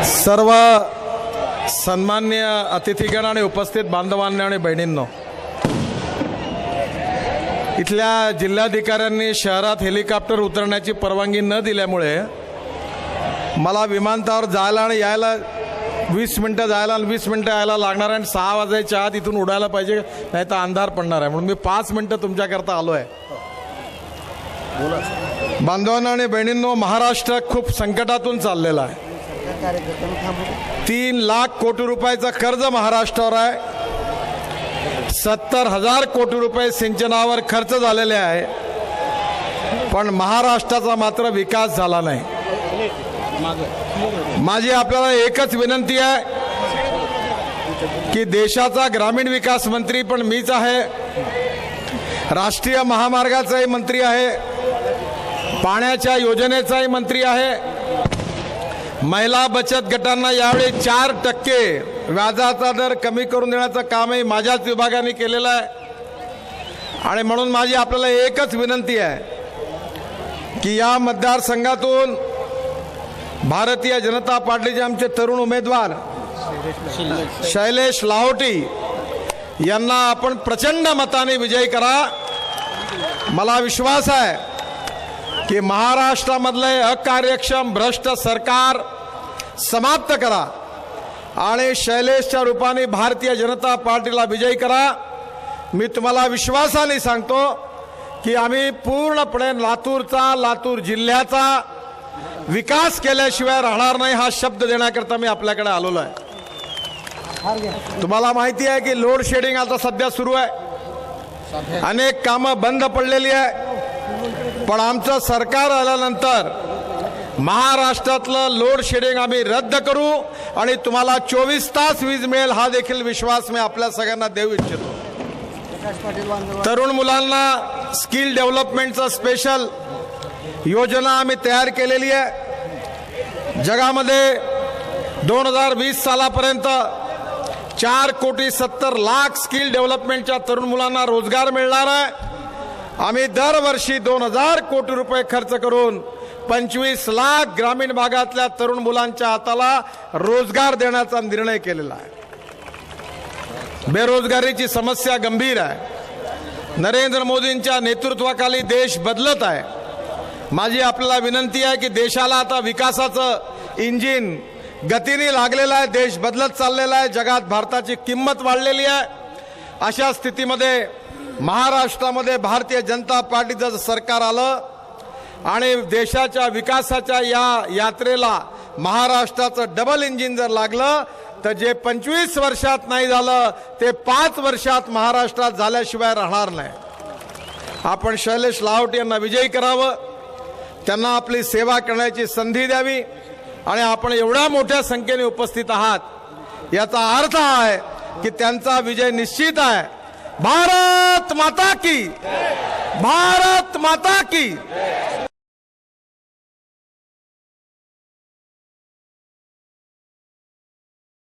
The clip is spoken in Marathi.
सर्व सन्मान्य अतिथीगण आणि उपस्थित बांधवांनी आणि बहिणींनो, इथल्या जिल्हाधिकाऱ्यांनी शहरात हेलिकॉप्टर उतरण्याची परवानगी न दिल्यामुळे मला विमानतळावर जायला आणि यायला 20 मिनिटं जायला आणि 20 मिनिटं यायला लागणार आहे आणि 6 वाजायच्या आत इथून उडायला पाहिजे, नाही तर अंधार पडणार आहे. म्हणून मी 5 मिनिटं तुमच्याकरता आलो आहे. बांधवांनो आणि बहिणींनो, महाराष्ट्र खूप संकटातून चाललेला आहे. 3 लाख कोटी रुपयाचं कर्ज महाराष्ट्रावर आहे. 70,000 कोटी रुपये सिंचनावर खर्च झालेले आहे, पण महाराष्ट्राचा मात्र विकास झाला नाही. माझी आपल्याला एकच विनंती आहे की देशाचा ग्रामीण विकास मंत्री पण मीच आहे, राष्ट्रीय महामार्गाचाही मंत्री आहे, पाण्याच्या योजनेचाही मंत्री आहे. महिला बचत गटांना यावेळी 4% व्याजाचा दर कमी करून देण्याचं कामही माझ्याच विभागाने केलेलं आहे. आणि म्हणून माझी आपल्याला एकच विनंती आहे की या मतदारसंघातून भारतीय जनता पार्टीचे आमचे तरुण उमेदवार शैलेश लाहोटी यांना आपण प्रचंड मताने विजयी करा. मला विश्वास आहे की महाराष्ट्रामधले अकार्यक्षम भ्रष्ट सरकार समाप्त करा आणि शैलेशच्या रूपाने भारतीय जनता पार्टीला विजयी करा. मी तुम्हाला विश्वासाने सांगतो की आम्ही पूर्णपणे लातूर जिल्ह्याचा विकास केल्याशिवाय राहणार नाही, हा शब्द देण्याकरता मी आपल्याकडे आलेलो आहे. तुम्हाला माहिती आहे की लोड शेडिंग आता सध्या सुरू आहे, अनेक कामं बंद पडलेली आहे, पण आमचं सरकार आल्यानंतर महाराष्ट्रातलं लोड शेडिंग आम्ही रद्द करू आणि तुम्हाला 24 तास वीज मिळेल, हा देखील विश्वास मी आपल्या सगळ्यांना देऊ इच्छितो. तरुण मुलांना स्किल डेव्हलपमेंटचं स्पेशल योजना आम्ही तयार केलेली आहे. जगामध्ये 2020 सालापर्यंत 4,70,00,000 स्किल डेव्हलपमेंटच्या तरुण मुलांना रोजगार मिळणार आहे. आम्ही दरवर्षी 2,000 कोटी रुपये खर्च करून 25 लाख ग्रामीण भागातल्या तरुण मुलांच्या हाताला रोजगार देण्याचा निर्णय केलेला आहे. बेरोजगारीची समस्या गंभीर आहे. नरेंद्र मोदींच्या नेतृत्वाखाली देश बदलत आहे. माझी आपल्याला विनंती आहे की देशाला आता विकासाचं इंजिन गतीने लागलेलं आहे, देश बदलत चाललेला आहे, जगात भारताची किंमत वाढलेली आहे. अशा स्थितीमध्ये महाराष्ट्रामध्ये भारतीय जनता पार्टीचं सरकार आलं आणि देशाच्या विकासाच्या या यात्रेला महाराष्ट्राचं डबल इंजिन जर लागलं तर जे 25 वर्षात नाही झालं ते 5 वर्षात महाराष्ट्रात झाल्याशिवाय राहणार नाही. आपण शैलेश लाहोटी यांना विजयी करावं, त्यांना आपली सेवा करण्याची संधी द्यावी आणि आपण एवढ्या मोठ्या संख्येने उपस्थित आहात याचा अर्थ आहे की त्यांचा विजय निश्चित आहे. भारत माता की, भारत माता की.